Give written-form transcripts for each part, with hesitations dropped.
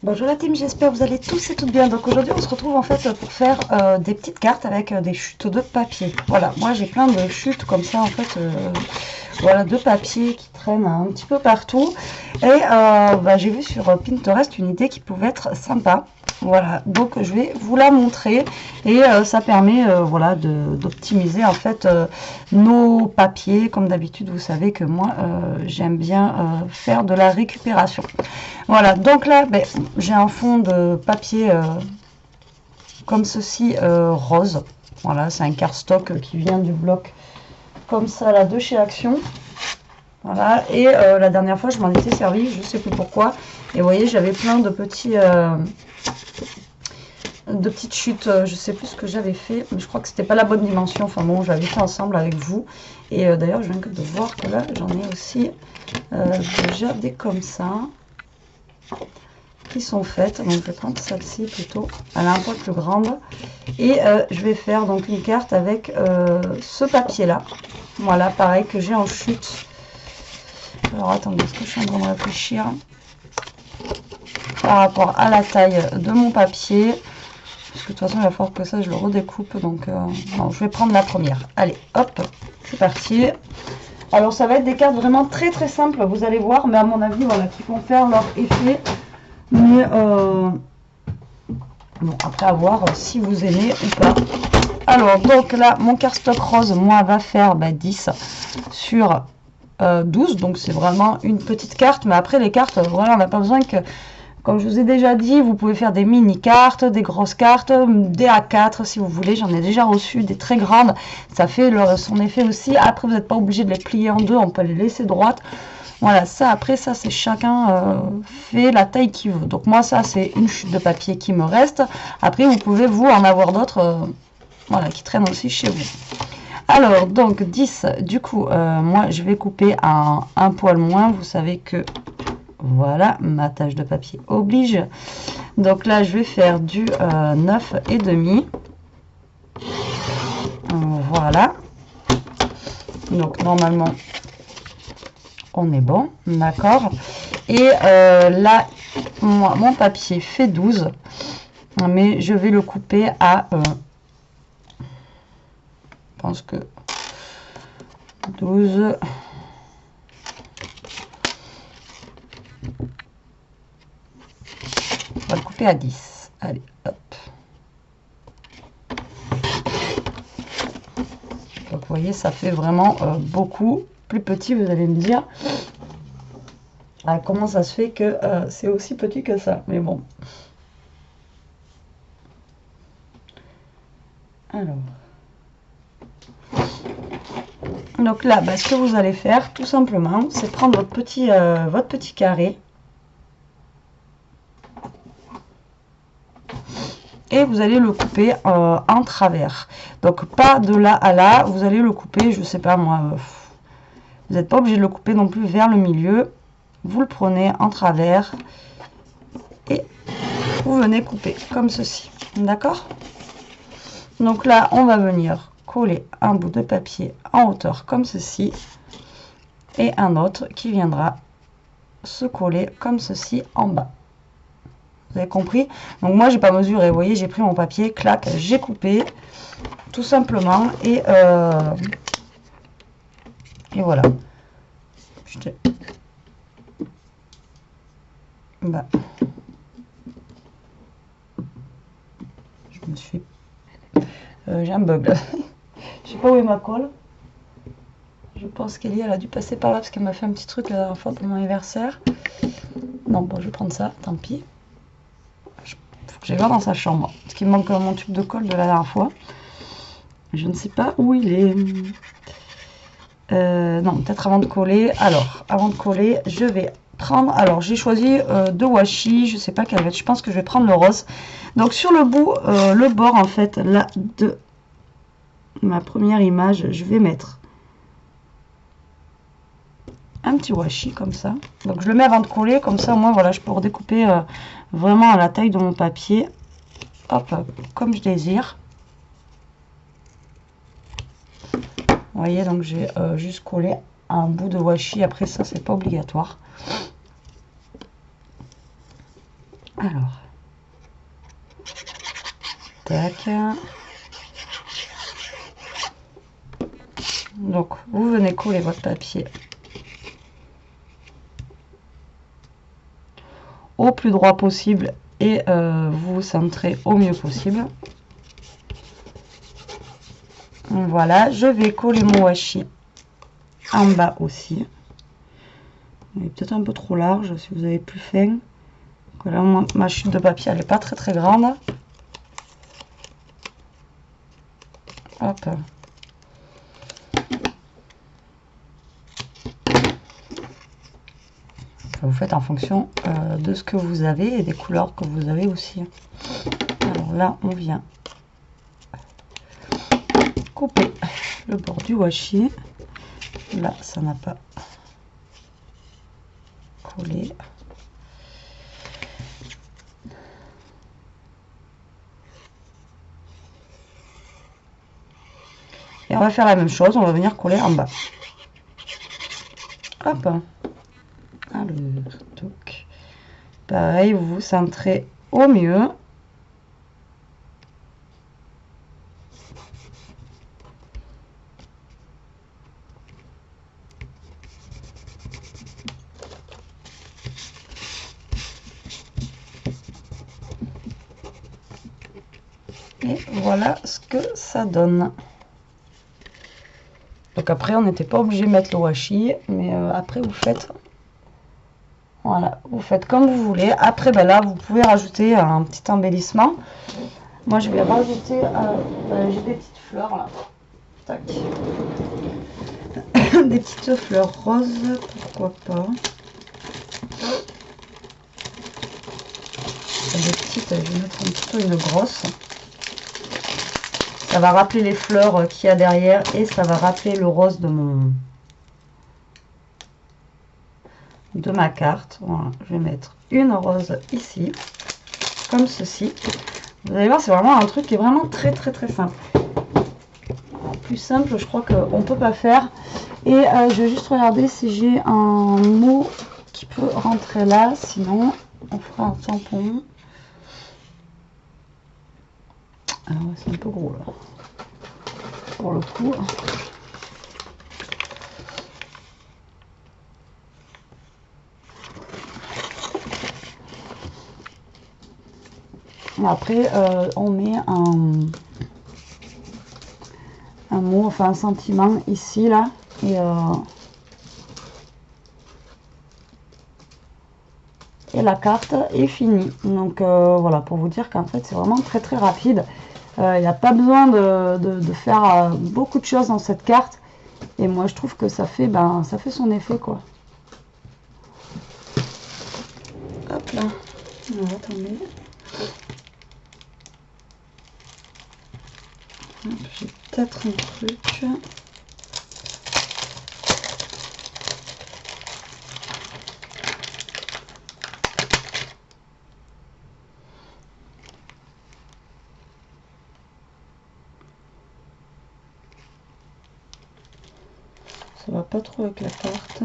Bonjour la team, j'espère que vous allez tous et toutes bien. Donc aujourd'hui on se retrouve en fait pour faire des petites cartes avec des chutes de papier. Voilà, moi j'ai plein de chutes comme ça en fait, voilà, de papier qui traînent un petit peu partout. Et j'ai vu sur Pinterest une idée qui pouvait être sympa. Voilà, donc je vais vous la montrer et ça permet voilà, d'optimiser en fait nos papiers. Comme d'habitude, vous savez que moi j'aime bien faire de la récupération. Voilà, donc là j'ai un fond de papier comme ceci rose. Voilà, c'est un cardstock qui vient du bloc comme ça là de chez Action. Voilà, et la dernière fois je m'en étais servi, je sais plus pourquoi. Et vous voyez, j'avais plein de petites chutes, je sais plus ce que j'avais fait, mais je crois que c'était pas la bonne dimension. Enfin bon, j'avais fait ensemble avec vous. Et d'ailleurs, je viens de voir que là, j'en ai aussi déjà des comme ça qui sont faites. Donc je vais prendre celle-ci plutôt, elle est un peu plus grande. Et je vais faire donc une carte avec ce papier là. Voilà, pareil que j'ai en chute. Alors attendez, est-ce que je suis en train de réfléchir par rapport à la taille de mon papier? Parce que de toute façon, il va falloir que ça, je le redécoupe. Donc, non, je vais prendre la première. Allez, hop, c'est parti. Alors, ça va être des cartes vraiment très très simples, vous allez voir. Mais à mon avis, voilà, qui vont faire leur effet. Mais, bon, après, à voir si vous aimez ou pas. Alors, donc là, mon cardstock rose, moi, va faire 10 sur 12. Donc, c'est vraiment une petite carte. Mais après, les cartes, voilà, on n'a pas besoin que... Comme je vous ai déjà dit, vous pouvez faire des mini-cartes, des grosses cartes, des A4 si vous voulez. J'en ai déjà reçu des très grandes. Ça fait son effet aussi. Après, vous n'êtes pas obligé de les plier en deux. On peut les laisser droites. Voilà, ça, après, ça, c'est chacun fait la taille qu'il veut. Donc, moi, ça, c'est une chute de papier qui me reste. Après, vous pouvez, vous, en avoir d'autres voilà, qui traînent aussi chez vous. Alors, donc, 10, du coup, moi, je vais couper à un poil moins. Vous savez que... Voilà, ma tâche de papier oblige. Donc là, je vais faire du 9,5. Voilà. Donc normalement, on est bon. D'accord. Et là, moi, mon papier fait 12. Mais je vais le couper à... je pense que 12... On va le couper à 10. Allez, hop. Donc, vous voyez, ça fait vraiment beaucoup plus petit. Vous allez me dire, comment ça se fait que c'est aussi petit que ça. Mais bon. Alors. Donc là, ce que vous allez faire, tout simplement, c'est prendre votre petit carré. Et vous allez le couper en travers. Donc pas de là à là, vous allez le couper, je sais pas moi, vous n'êtes pas obligé de le couper non plus vers le milieu. Vous le prenez en travers et vous venez couper comme ceci. D'accord? Donc là, on va venir coller un bout de papier en hauteur comme ceci et un autre qui viendra se coller comme ceci en bas. Vous avez compris? Donc moi j'ai pas mesuré, vous voyez, j'ai pris mon papier, clac, j'ai coupé tout simplement et voilà. Je me suis j'ai un bug. Je sais pas où est ma colle. Je pense qu'Elie elle a dû passer par là parce qu'elle m'a fait un petit truc la dernière fois pour mon anniversaire. Non, bon, je vais prendre ça, tant pis. Faut que j'aille voir dans sa chambre. Parce qu'il me manque mon tube de colle de la dernière fois. Je ne sais pas où il est. Non, peut-être avant de coller. Alors, avant de coller, je vais prendre... Alors, j'ai choisi deux washi. Je ne sais pas quelle va être. Je pense que je vais prendre le rose. Donc, sur le bout, le bord, en fait, là, de ma première image, je vais mettre un petit washi comme ça. Donc je le mets avant de coller, comme ça au moins voilà, je peux redécouper vraiment à la taille de mon papier. Hop, comme je désire. Vous voyez, donc j'ai juste collé un bout de washi. Après ça, c'est pas obligatoire. Alors, tac. Donc, vous venez coller votre papier au plus droit possible et vous vous centrez au mieux possible. Voilà, je vais coller mon washi en bas aussi. Il est peut-être un peu trop large si vous avez plus fin. Là, ma chute de papier, elle n'est pas très grande. Hop. Vous faites en fonction de ce que vous avez et des couleurs que vous avez aussi. Alors là, on vient couper le bord du washi. Là, ça n'a pas collé. Et on va faire la même chose, on va venir coller en bas. Hop. Alors, donc, pareil, vous vous centrez au mieux. Et voilà ce que ça donne. Donc après, on n'était pas obligé de mettre le washi, mais après vous faites, voilà, vous faites comme vous voulez. Après, ben là, vous pouvez rajouter un petit embellissement. Moi, je vais rajouter, j'ai des petites fleurs là, tac, des petites fleurs roses, pourquoi pas. Des petites, je vais mettre plutôt une grosse. Ça va rappeler les fleurs qu'il y a derrière et ça va rappeler le rose de ma carte. Voilà, je vais mettre une rose ici, comme ceci. Vous allez voir, c'est vraiment un truc qui est vraiment très simple. Plus simple, je crois qu'on ne peut pas faire. Et je vais juste regarder si j'ai un mot qui peut rentrer là. Sinon, on fera un tampon. Alors, c'est un peu gros là. Pour le coup. Après, on met un mot, enfin un sentiment ici, là. Et la carte est finie. Donc voilà, pour vous dire qu'en fait, c'est vraiment très rapide. Il n'y a pas besoin de faire beaucoup de choses dans cette carte. Et moi, je trouve que ça fait son effet, quoi. Hop là. Alors, attendez. J'ai peut-être un truc. Ça va pas trop avec la carte.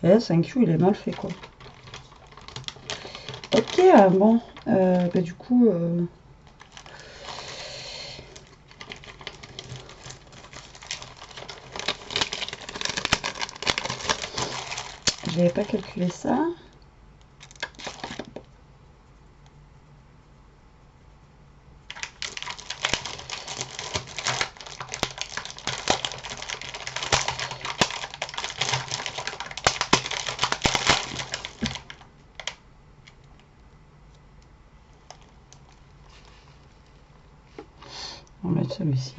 Et là, 5Q, il est mal fait, quoi. Ok, bon, bah, du coup, j'avais pas calculé ça. On va mettre celui-ci.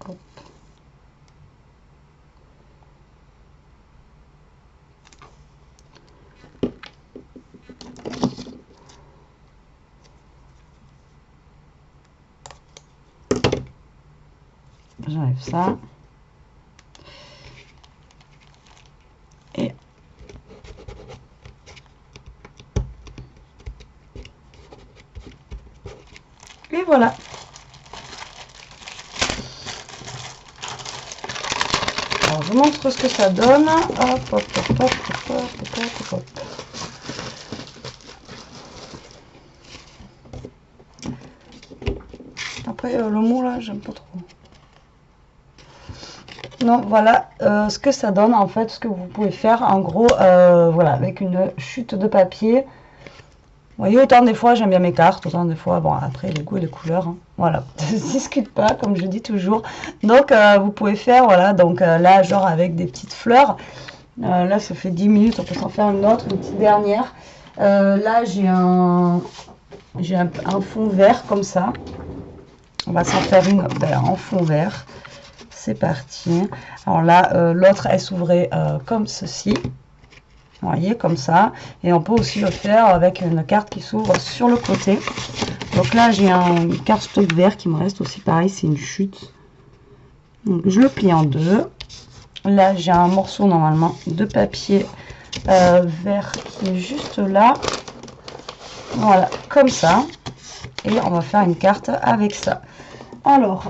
Hop. j'enlève ça. Et voilà. Alors, je vous montre ce que ça donne. Hop, hop, hop, hop, hop, hop, hop, hop. Après, le mot là, j'aime pas trop. Non, voilà ce que ça donne en fait, ce que vous pouvez faire en gros, voilà, avec une chute de papier. Vous voyez, autant des fois j'aime bien mes cartes, autant des fois, bon après les goûts et les couleurs, hein, voilà, ça se discute pas comme je dis toujours. Donc vous pouvez faire, voilà, donc là genre avec des petites fleurs, là ça fait 10 minutes, on peut s'en faire une autre, une petite dernière. Là j'ai un fond vert comme ça, on va s'en faire une en fond vert. C'est parti. Alors là, l'autre, elle s'ouvrait comme ceci. Vous voyez, comme ça. Et on peut aussi le faire avec une carte qui s'ouvre sur le côté. Donc là, j'ai un cardstock vert qui me reste aussi pareil, c'est une chute. Donc je le plie en deux. Là, j'ai un morceau normalement de papier vert qui est juste là. Voilà, comme ça. Et on va faire une carte avec ça. Alors...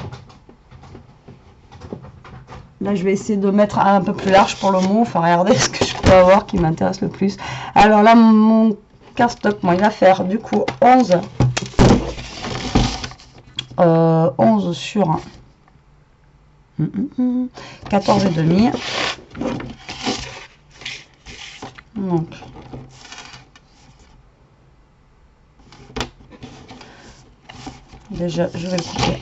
là, je vais essayer de mettre un peu plus large pour le mot. Enfin, regardez ce que je peux avoir qui m'intéresse le plus. Alors là, mon cardstock, moi, il va faire du coup 11 sur 14 et demi. Donc, déjà, je vais le couper.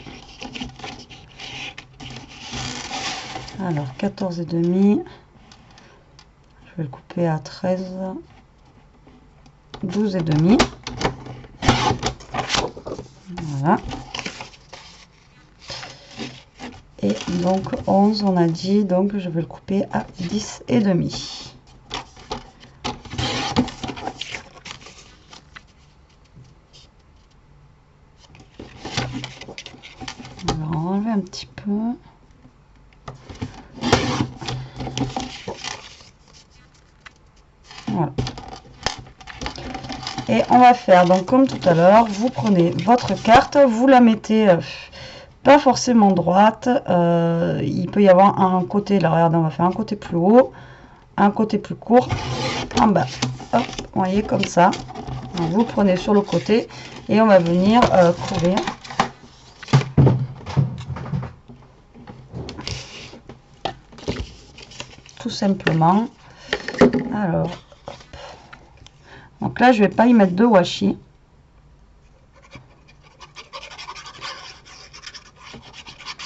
Alors 14 et demi, je vais le couper à 13, 12 et demi. Voilà. Et donc 11 on a dit, donc je vais le couper à 10 et demi. On va enlever un petit peu. Voilà. Et on va faire donc comme tout à l'heure, vous prenez votre carte, vous la mettez pas forcément droite, il peut y avoir un côté, là regardez, on va faire un côté plus haut, un côté plus court, en bas, hop, vous voyez comme ça, donc, vous prenez sur le côté et on va venir coller. Tout simplement. Alors, donc là, je vais pas y mettre de washi.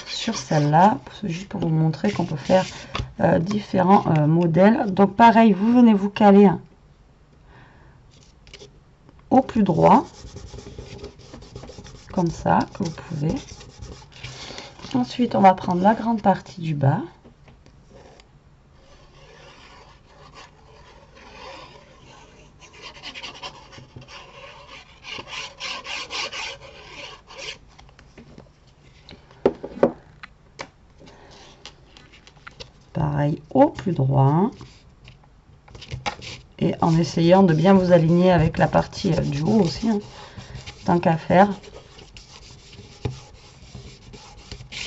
Sur celle-là, juste pour vous montrer qu'on peut faire différents modèles. Donc pareil, vous venez vous caler au plus droit, comme ça, que vous pouvez. Ensuite, on va prendre la grande partie du bas. Pareil au plus droit et en essayant de bien vous aligner avec la partie du haut aussi, hein, tant qu'à faire.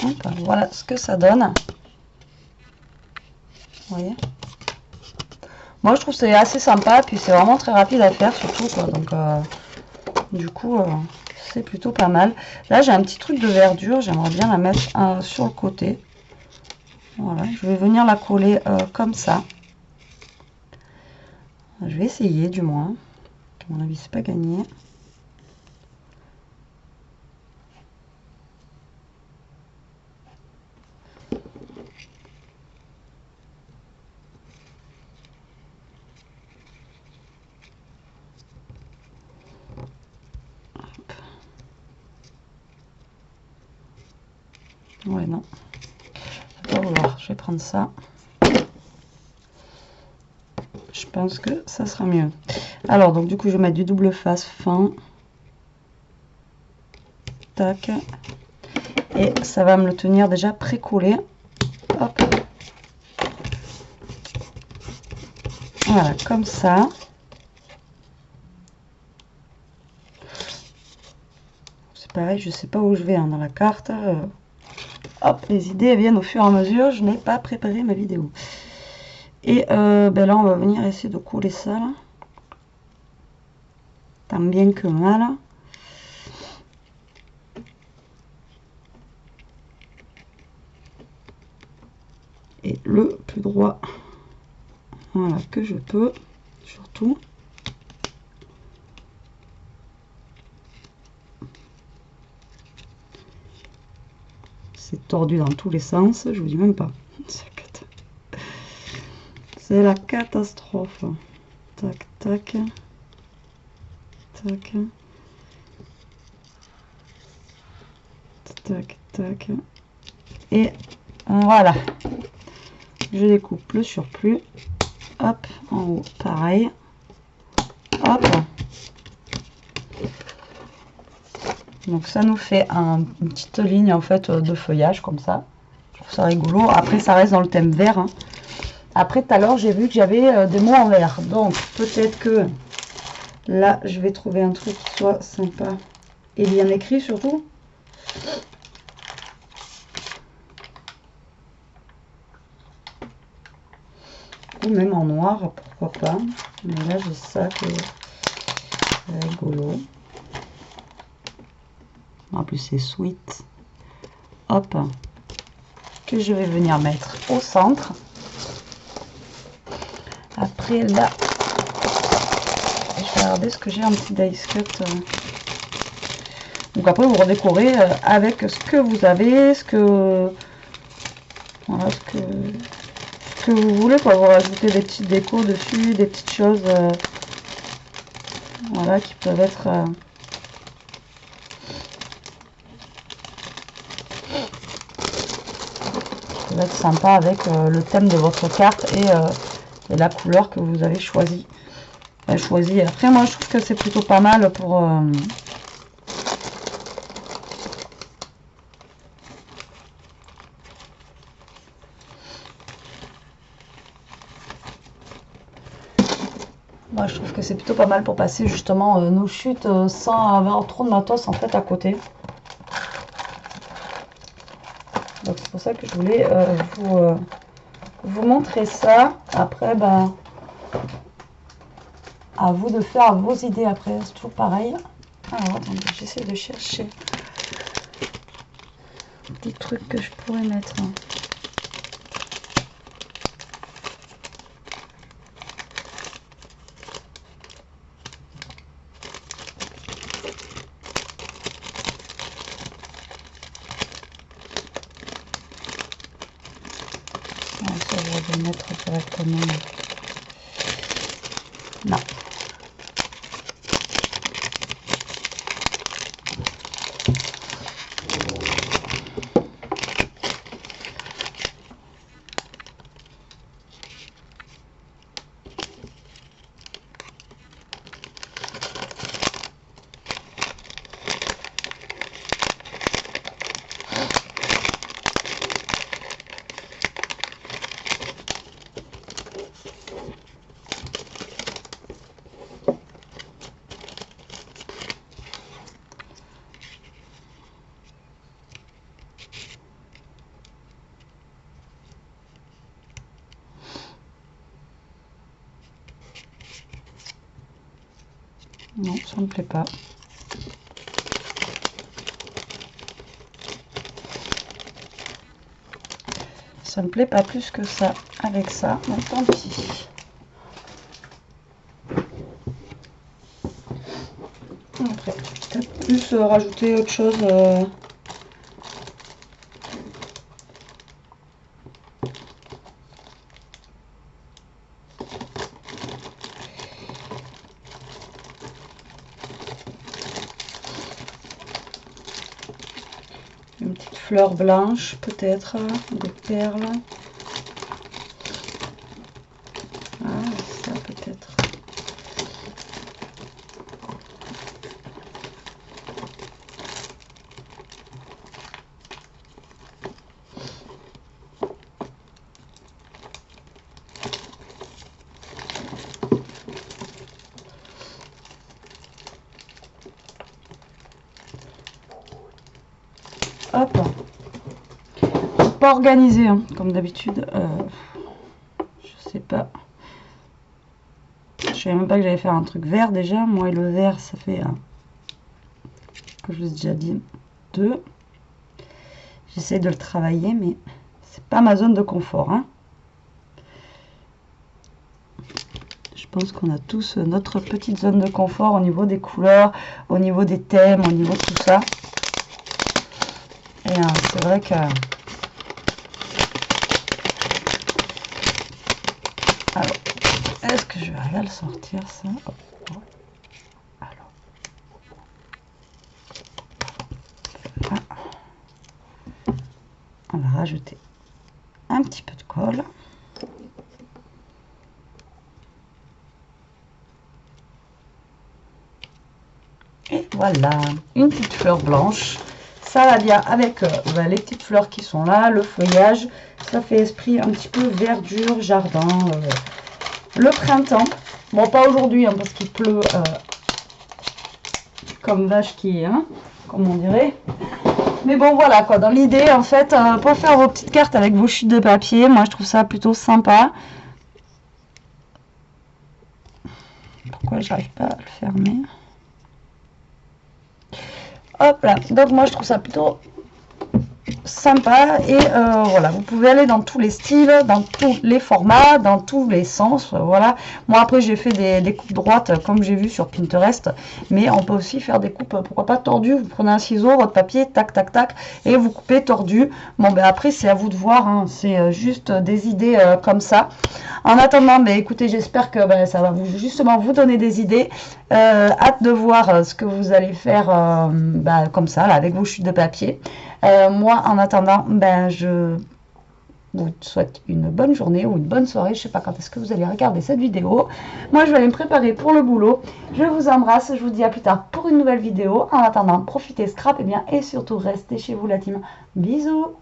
Hop, voilà ce que ça donne. Vous voyez, moi je trouve que c'est assez sympa, puis c'est vraiment très rapide à faire surtout quoi, donc du coup c'est plutôt pas mal. Là j'ai un petit truc de verdure, j'aimerais bien la mettre sur le côté. Voilà, je vais venir la coller comme ça. Je vais essayer du moins. À mon avis, c'est pas gagné. Hop. Ouais, non. Je vais pas vouloir. Je vais prendre ça. Je pense que ça sera mieux. Alors, donc du coup, je vais mettre du double face fin. Tac. Et ça va me le tenir déjà pré-collé. Hop. Voilà, comme ça. C'est pareil, je sais pas où je vais hein, dans la carte. Hop, les idées elles viennent au fur et à mesure. Je n'ai pas préparé ma vidéo. Et ben là, on va venir essayer de coller ça. Là. Tant bien que mal. Et le plus droit, voilà, que je peux, surtout. C'est tordu dans tous les sens, je vous dis même pas. C'est la catastrophe. Tac, tac. Tac. Tac, tac. Et voilà. Je découpe le surplus. Hop, en haut, pareil. Hop. Donc ça nous fait une petite ligne en fait de feuillage comme ça. Je trouve ça rigolo. Après ça reste dans le thème vert. Hein. Après tout à l'heure j'ai vu que j'avais des mots en vert. Donc peut-être que là je vais trouver un truc qui soit sympa et bien écrit surtout. Ou même en noir, pourquoi pas. Mais là j'ai ça qui est rigolo. En plus c'est sweet. Hop. Que je vais venir mettre au centre. Après là, je vais regarder ce que j'ai en petit dice cut. Donc après vous redécorez avec ce que vous avez, voilà, ce que vous voulez, quoi. Vous rajoutez des petites décos dessus, des petites choses, voilà, qui peuvent être sympa avec le thème de votre carte et la couleur que vous avez choisi. Après moi je trouve que c'est plutôt pas mal pour moi je trouve que c'est plutôt pas mal pour passer justement nos chutes sans avoir trop de matos en fait à côté. Donc c'est pour ça que je voulais vous montrer ça. Après ben à vous de faire vos idées après, c'est toujours pareil. Alors attendez, j'essaie de chercher des trucs que je pourrais mettre. Ça, je vais mettre directement. Non. Non, ça me plaît pas. Ça me plaît pas plus que ça avec ça, mais tant pis. Après, peut-être plus rajouter autre chose. Une petite fleur blanche, peut-être, des perles. Ah, ça peut-être. Hop. Pas organisé, hein, comme d'habitude. Je sais pas. Je savais même pas que j'allais faire un truc vert déjà. Moi et le vert, ça fait, comme je vous ai déjà dit, 2. J'essaie de le travailler, mais c'est pas ma zone de confort. Hein. Je pense qu'on a tous notre petite zone de confort au niveau des couleurs, au niveau des thèmes, au niveau de tout ça. Et c'est vrai que... Alors, est-ce que je vais arriver à le sortir, ça? Alors. Voilà. On va rajouter un petit peu de colle. Et voilà, une petite fleur blanche. Ça va bien avec les petites fleurs qui sont là, le feuillage. Ça fait esprit un petit peu verdure, jardin, le printemps. Bon, pas aujourd'hui, hein, parce qu'il pleut comme vache qui est, hein, comme on dirait. Mais bon, voilà, quoi. Dans l'idée, en fait, pour faire vos petites cartes avec vos chutes de papier, moi, je trouve ça plutôt sympa. Pourquoi j'arrive pas à le fermer? Hop là, donc moi je trouve ça plutôt sympa et voilà, vous pouvez aller dans tous les styles, dans tous les formats, dans tous les sens, voilà. Moi après j'ai fait des coupes droites comme j'ai vu sur Pinterest, mais on peut aussi faire des coupes, pourquoi pas tordues. Vous prenez un ciseau, votre papier, tac tac tac, et vous coupez tordu. Bon ben après c'est à vous de voir, hein. C'est juste des idées comme ça. En attendant, ben écoutez, j'espère que ça va justement vous donner des idées. Hâte de voir ce que vous allez faire comme ça, là, avec vos chutes de papier. Moi, en attendant, je vous souhaite une bonne journée ou une bonne soirée. Je ne sais pas quand est-ce que vous allez regarder cette vidéo. Moi, je vais aller me préparer pour le boulot. Je vous embrasse. Je vous dis à plus tard pour une nouvelle vidéo. En attendant, profitez, scrapez bien et surtout, restez chez vous, la team. Bisous!